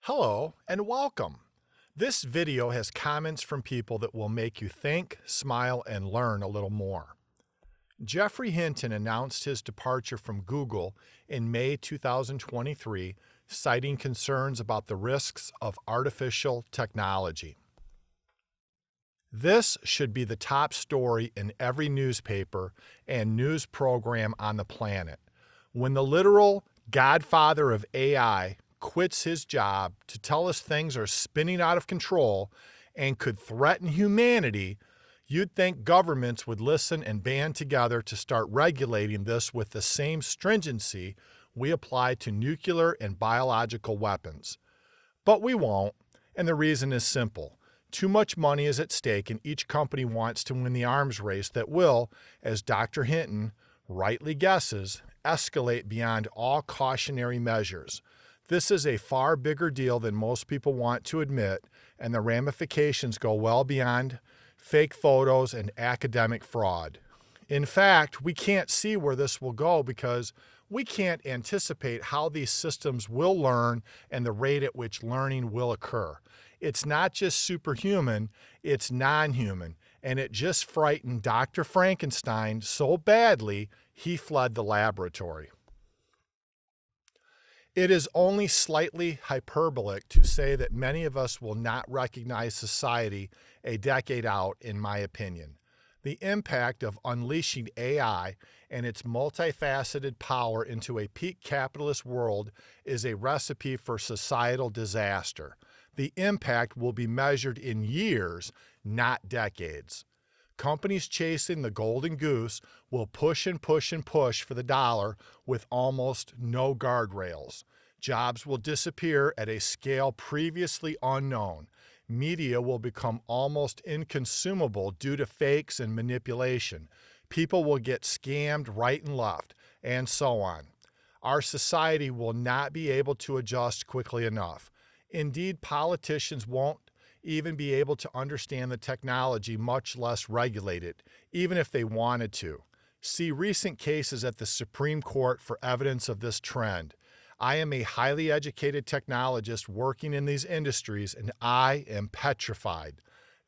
Hello and welcome. This video has comments from people that will make you think, smile, and learn a little more. Geoffrey Hinton announced his departure from Google in May 2023, citing concerns about the risks of artificial technology. This should be the top story in every newspaper and news program on the planet. When the literal godfather of AI quits his job to tell us things are spinning out of control and could threaten humanity, you'd think governments would listen and band together to start regulating this with the same stringency we apply to nuclear and biological weapons. But we won't, and the reason is simple. Too much money is at stake, and each company wants to win the arms race that will, as Dr. Hinton rightly guesses, escalate beyond all cautionary measures. This is a far bigger deal than most people want to admit, and the ramifications go well beyond fake photos and academic fraud. In fact, we can't see where this will go because we can't anticipate how these systems will learn and the rate at which learning will occur. It's not just superhuman, it's non-human, and it just frightened Dr. Frankenstein so badly he fled the laboratory. It is only slightly hyperbolic to say that many of us will not recognize society a decade out, in my opinion. The impact of unleashing AI and its multifaceted power into a peak capitalist world is a recipe for societal disaster. The impact will be measured in years, not decades. Companies chasing the golden goose will push and push and push for the dollar with almost no guardrails. Jobs will disappear at a scale previously unknown. Media will become almost inconsumable due to fakes and manipulation. People will get scammed right and left, and so on. Our society will not be able to adjust quickly enough. Indeed, politicians won't even be able to understand the technology, much less regulate it, even if they wanted to. See recent cases at the Supreme Court for evidence of this trend. I am a highly educated technologist working in these industries, and I am petrified.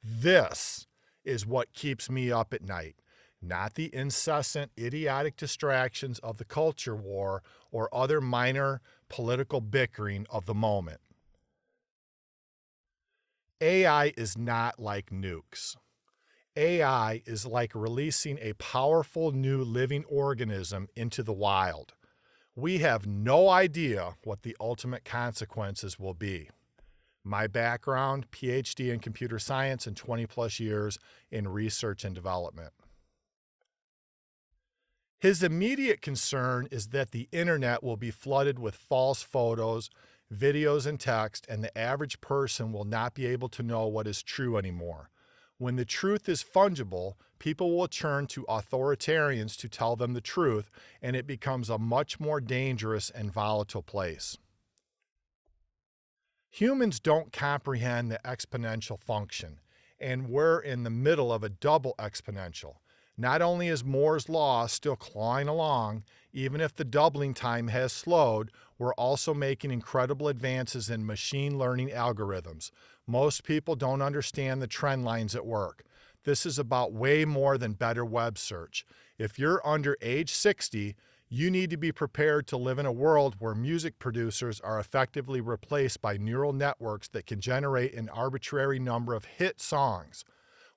This is what keeps me up at night, not the incessant, idiotic distractions of the culture war or other minor political bickering of the moment. AI is not like nukes. AI is like releasing a powerful new living organism into the wild. We have no idea what the ultimate consequences will be. My background, PhD in computer science and 20 plus years in research and development. His immediate concern is that the internet will be flooded with false photos, videos, and text, and the average person will not be able to know what is true anymore. When the truth is fungible, people will turn to authoritarians to tell them the truth, and it becomes a much more dangerous and volatile place. Humans don't comprehend the exponential function, and we're in the middle of a double exponential. Not only is Moore's law still clawing along, even if the doubling time has slowed, we're also making incredible advances in machine learning algorithms. Most people don't understand the trend lines at work. This is about way more than better web search. If you're under age 60, you need to be prepared to live in a world where music producers are effectively replaced by neural networks that can generate an arbitrary number of hit songs,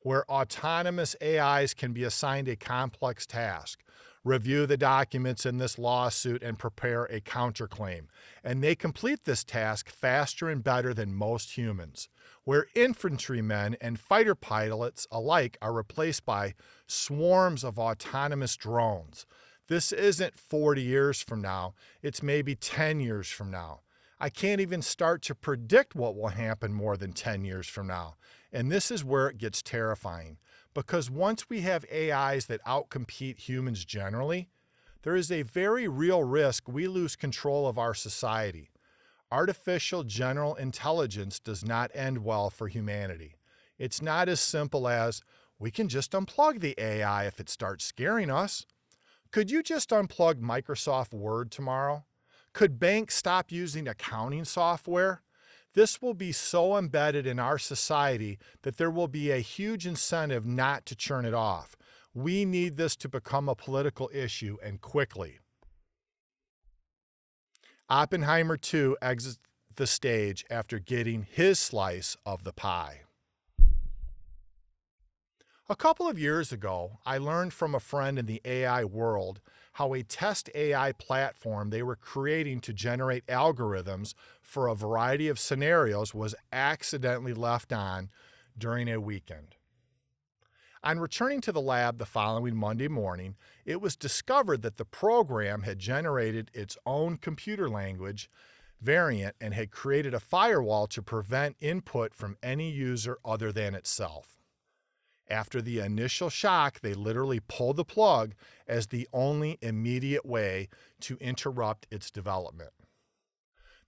where autonomous AIs can be assigned a complex task. Review the documents in this lawsuit and prepare a counterclaim. And they complete this task faster and better than most humans, where infantrymen and fighter pilots alike are replaced by swarms of autonomous drones. This isn't 40 years from now, it's maybe 10 years from now. I can't even start to predict what will happen more than 10 years from now. And this is where it gets terrifying, because once we have AIs that outcompete humans generally, there is a very real risk we lose control of our society. Artificial general intelligence does not end well for humanity. It's not as simple as, we can just unplug the AI if it starts scaring us. Could you just unplug Microsoft Word tomorrow? Could banks stop using accounting software? This will be so embedded in our society that there will be a huge incentive not to churn it off. We need this to become a political issue, and quickly. Oppenheimer 2 exits the stage after getting his slice of the pie. A couple of years ago, I learned from a friend in the AI world how a test AI platform they were creating to generate algorithms for a variety of scenarios was accidentally left on during a weekend. On returning to the lab the following Monday morning, it was discovered that the program had generated its own computer language variant and had created a firewall to prevent input from any user other than itself. After the initial shock, they literally pulled the plug as the only immediate way to interrupt its development.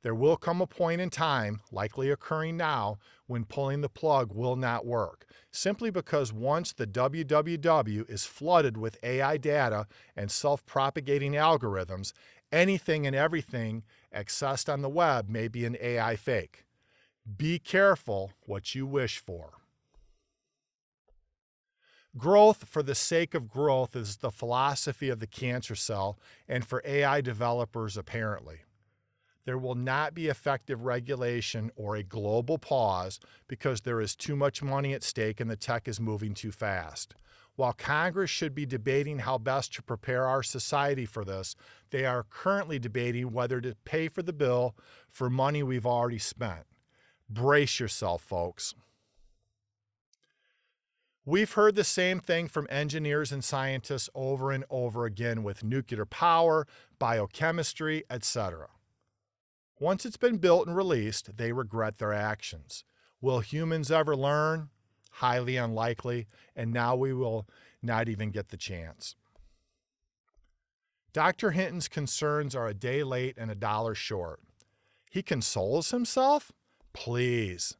There will come a point in time, likely occurring now, when pulling the plug will not work, simply because once the www is flooded with AI data and self-propagating algorithms, anything and everything accessed on the web may be an AI fake. Be careful what you wish for. Growth for the sake of growth is the philosophy of the cancer cell and for AI developers apparently. There will not be effective regulation or a global pause because there is too much money at stake and the tech is moving too fast. While Congress should be debating how best to prepare our society for this, they are currently debating whether to pay for the bill for money we've already spent. Brace yourself, folks. We've heard the same thing from engineers and scientists over and over again with nuclear power, biochemistry, etc. Once it's been built and released, they regret their actions. Will humans ever learn? Highly unlikely, and now we will not even get the chance. Dr. Hinton's concerns are a day late and $1 short. He consoles himself? Please.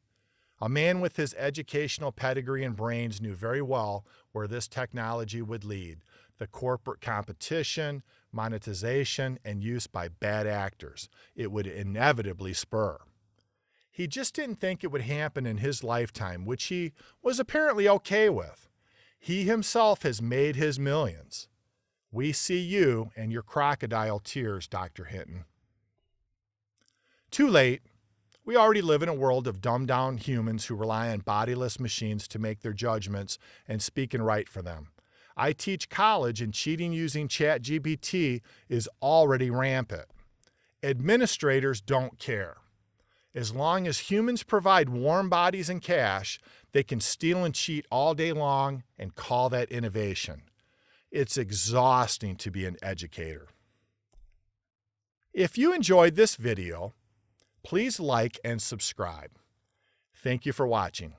A man with his educational pedigree and brains knew very well where this technology would lead: the corporate competition, monetization, and use by bad actors it would inevitably spur. He just didn't think it would happen in his lifetime, which he was apparently okay with. He himself has made his millions. We see you and your crocodile tears, Dr. Hinton. Too late. We already live in a world of dumbed-down humans who rely on bodiless machines to make their judgments and speak and write for them. I teach college, and cheating using ChatGPT is already rampant. Administrators don't care. As long as humans provide warm bodies and cash, they can steal and cheat all day long and call that innovation. It's exhausting to be an educator. If you enjoyed this video, please like and subscribe. Thank you for watching.